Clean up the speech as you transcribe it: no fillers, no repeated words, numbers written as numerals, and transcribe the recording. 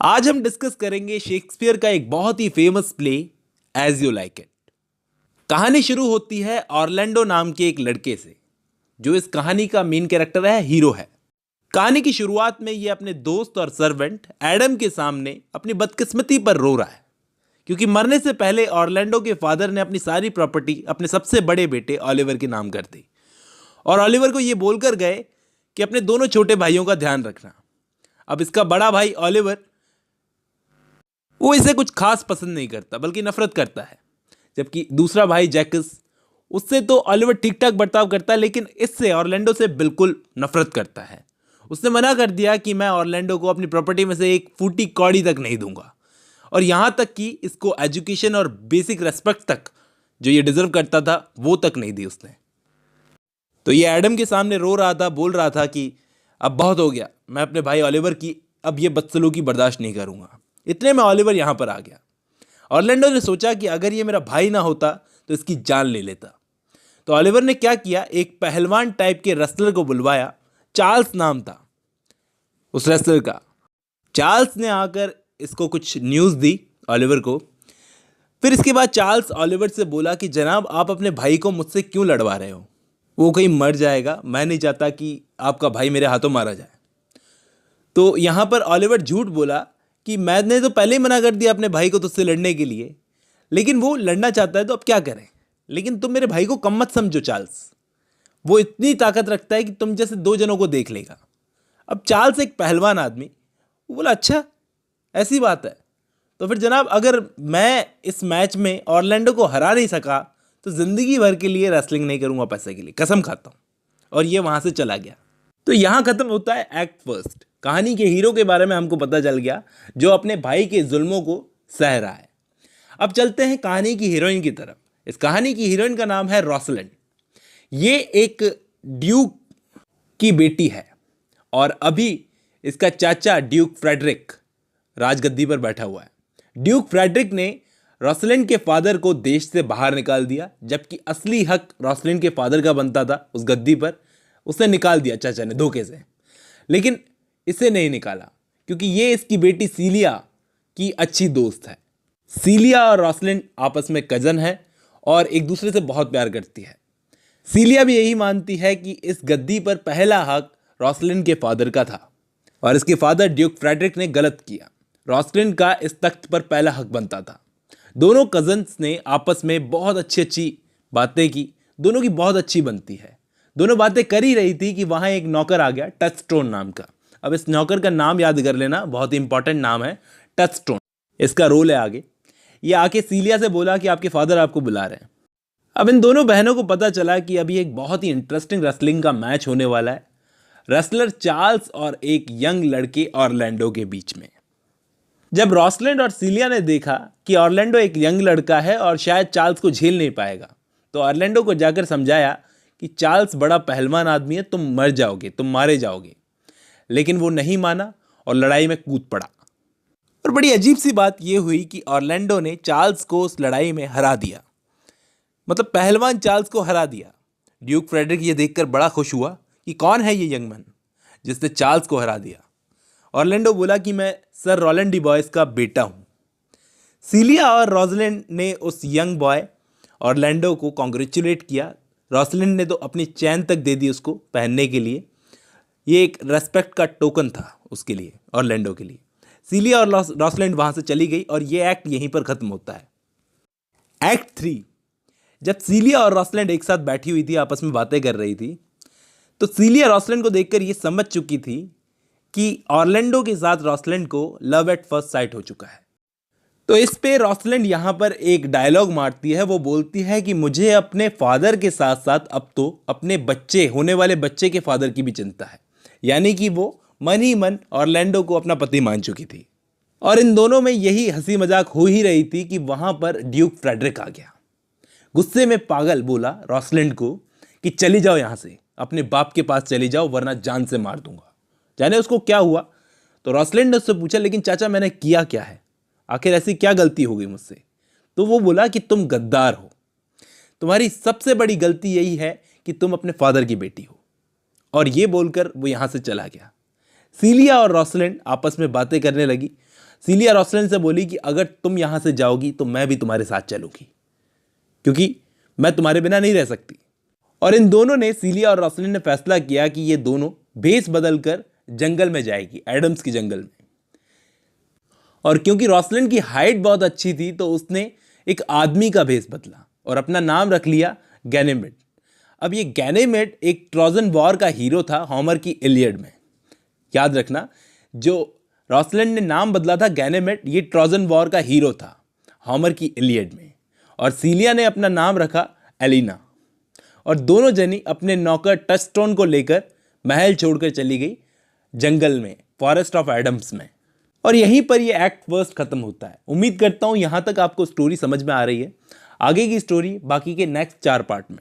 आज हम डिस्कस करेंगे शेक्सपियर का एक बहुत ही famous play as you like it. कहानी शुरू होती है ऑरलैंडो नाम के एक लड़के से, जो इस कहानी का मेन कैरेक्टर है, हीरो है। कहानी की शुरुआत में ये अपने दोस्त और सर्वेंट एडम के सामने अपनी बदकिस्मती पर रो रहा है, क्योंकि मरने से पहले ऑरलैंडो के फादर ने अपनी सारी प्रॉपर्टी अपने सबसे बड़े बेटे ऑलिवर के नाम कर दी, और ऑलिवर को ये बोलकर गए कि अपने दोनों छोटे भाइयों का ध्यान रखना। अब इसका बड़ा भाई ऑलिवर, वो इसे कुछ खास पसंद नहीं करता बल्कि नफरत करता है, जबकि दूसरा भाई जैकस, उससे तो ऑलिवर ठीक ठाक बर्ताव करता है, लेकिन इससे ऑरलैंडो से बिल्कुल नफरत करता है। उसने मना कर दिया कि मैं ऑरलैंडो को अपनी प्रॉपर्टी में से एक फूटी कौड़ी तक नहीं दूंगा, और यहाँ तक कि इसको एजुकेशन और बेसिक रेस्पेक्ट तक जो ये डिजर्व करता था वो तक नहीं दी उसने। तो ये एडम के सामने रो रहा था, बोल रहा था कि अब बहुत हो गया, मैं अपने भाई ऑलिवर की अब ये बदसलूकी बर्दाश्त नहीं करूंगा। इतने में ऑलिवर यहाँ पर आ गया। ऑरलैंडो ने सोचा कि अगर ये मेरा भाई ना होता तो इसकी जान ले लेता। तो ऑलिवर ने क्या किया, एक पहलवान टाइप के रेसलर को बुलवाया। चार्ल्स नाम था उस रेसलर का। चार्ल्स ने आकर इसको कुछ न्यूज़ दी ऑलिवर को। फिर इसके बाद चार्ल्स ऑलिवर से बोला कि जनाब, आप अपने भाई को मुझसे क्यों लड़वा रहे हो? वो कहीं मर जाएगा, मैं नहीं चाहता कि आपका भाई मेरे हाथों मारा जाए। तो यहाँ पर ऑलिवर झूठ बोला कि मैंने तो पहले ही मना कर दिया अपने भाई को तुझसे लड़ने के लिए, लेकिन वो लड़ना चाहता है तो अब क्या करें। लेकिन तुम मेरे भाई को कम मत समझो चार्ल्स, वो इतनी ताकत रखता है कि तुम जैसे दो जनों को देख लेगा। अब चार्ल्स एक पहलवान आदमी, वो बोला अच्छा ऐसी बात है, तो फिर जनाब अगर मैं इस मैच में ऑरलैंडो को हरा नहीं सका तो ज़िंदगी भर के लिए रेसलिंग नहीं करूँगा पैसे के लिए, कसम खाता हूँ। और ये वहाँ से चला गया। तो यहाँ ख़त्म होता है एक्ट फर्स्ट। कहानी के हीरो के बारे में हमको पता चल गया, जो अपने भाई के जुल्मों को सह रहा है। अब चलते हैं कहानी की हीरोइन की तरफ। इस कहानी की हीरोइन का नाम है रोसलिंड। ये एक ड्यूक की बेटी है, और अभी इसका चाचा ड्यूक फ्रेडरिक राजगद्दी पर बैठा हुआ है। ड्यूक फ्रेडरिक ने रोसलिंड के फादर को देश से बाहर निकाल दिया, जबकि असली हक रोसलिंड के फादर का बनता था उस गद्दी पर। उसने निकाल दिया चाचा ने धोखे से, लेकिन इसे नहीं निकाला क्योंकि ये इसकी बेटी सीलिया की अच्छी दोस्त है। सीलिया और रोसलिंड आपस में कजन है और एक दूसरे से बहुत प्यार करती है। सीलिया भी यही मानती है कि इस गद्दी पर पहला हक रोसलिंड के फादर का था, और इसके फादर ड्यूक फ्रेडरिक ने गलत किया। रोसलिंड का इस तख्त पर पहला हक बनता था। दोनों कजन्स ने आपस में बहुत अच्छी अच्छी बातें की, दोनों की बहुत अच्छी बनती है। दोनों बातें कर ही रही थी कि वहाँ एक नौकर आ गया टचस्टोन नाम का। अब इस नौकर का नाम याद कर लेना, बहुत ही इंपॉर्टेंट नाम है, टचस्टोन। इसका रोल है आगे। ये आके सीलिया से बोला कि आपके फादर आपको बुला रहे हैं। अब इन दोनों बहनों को पता चला कि अभी एक बहुत ही इंटरेस्टिंग रेसलिंग का मैच होने वाला है, रेसलर चार्ल्स और एक यंग लड़के ऑरलैंडो के बीच में। जब रोसलिंड और सीलिया ने देखा कि ऑरलैंडो एक यंग लड़का है और शायद चार्ल्स को झेल नहीं पाएगा, तो ऑरलैंडो को जाकर समझाया कि चार्ल्स बड़ा पहलवान आदमी है, तुम मर जाओगे, तुम मारे जाओगे। लेकिन वो नहीं माना और लड़ाई में कूद पड़ा। और बड़ी अजीब सी बात यह हुई कि ऑरलैंडो ने चार्ल्स को उस लड़ाई में हरा दिया, मतलब पहलवान चार्ल्स को हरा दिया। ड्यूक फ्रेडरिक ये देखकर बड़ा खुश हुआ कि कौन है ये यंग मैन जिसने चार्ल्स को हरा दिया। ऑरलैंडो बोला कि मैं सर रोलैंड डी बॉयस का बेटा हूँ। सीलिया और रोसलिंड ने उस यंग बॉय ऑरलैंडो को कॉन्ग्रेचुलेट किया। रोसलिंड ने तो अपनी चैन तक दे दी उसको पहनने के लिए। ये एक रेस्पेक्ट का टोकन था उसके लिए, ऑरलैंडो के लिए। सीलिया और रोसलिंड वहाँ से चली गई और ये एक्ट यहीं पर ख़त्म होता है। एक्ट 3, जब सीलिया और रोसलिंड एक साथ बैठी हुई थी, आपस में बातें कर रही थी, तो सीलिया रोसलिंड को देखकर ये समझ चुकी थी कि ऑरलैंडो के साथ रोसलिंड को लव एट फर्स्ट साइट हो चुका है। तो इस पे रोसलिंड यहाँ पर एक डायलॉग मारती है। वो बोलती है कि मुझे अपने फादर के साथ साथ अब तो अपने बच्चे, होने वाले बच्चे के फादर की भी चिंता है। यानी कि वो मन ही मन ऑरलैंडो को अपना पति मान चुकी थी। और इन दोनों में यही हंसी मजाक हो ही रही थी कि वहाँ पर ड्यूक फ्रेडरिक आ गया। गुस्से में पागल बोला रोसलिंड को कि चली जाओ यहाँ से, अपने बाप के पास चली जाओ, वरना जान से मार दूंगा। जाने उसको क्या हुआ। तो रोसलिंड ने उससे पूछा, लेकिन चाचा मैंने किया क्या है, आखिर ऐसी क्या गलती हो गई मुझसे? तो वो बोला कि तुम गद्दार हो, तुम्हारी सबसे बड़ी गलती यही है कि तुम अपने फादर की बेटी हो। और ये बोलकर वो यहाँ से चला गया। सीलिया और रॉसलिंड आपस में बातें करने लगी। सीलिया रॉसलिंड से बोली कि अगर तुम यहाँ से जाओगी तो मैं भी तुम्हारे साथ चलूंगी, क्योंकि मैं तुम्हारे बिना नहीं रह सकती। और इन दोनों ने, सीलिया और रॉसलिंड ने फैसला किया कि ये दोनों भेस बदलकर जंगल में जाएगी, एडम्स की जंगल में। और क्योंकि रॉसलिंड की हाइट बहुत अच्छी थी तो उसने एक आदमी का भेस बदला और अपना नाम रख लिया गैनेमेड। अब ये गैनेमेड एक ट्रोजन वॉर का हीरो था होमर की इलियड में। याद रखना, जो रॉसलिंड ने नाम बदला था गैनेमेड, ये ट्रोजन वॉर का हीरो था होमर की इलियड में। और सीलिया ने अपना नाम रखा एलिना। और दोनों जनी अपने नौकर टचस्टोन को लेकर महल छोड़कर चली गई जंगल में, फॉरेस्ट ऑफ एडम्स में। और यहीं पर ये एक्ट फर्स्ट खत्म होता है। उम्मीद करता हूँ यहाँ तक आपको स्टोरी समझ में आ रही है। आगे की स्टोरी बाकी के नेक्स्ट 4 पार्ट में।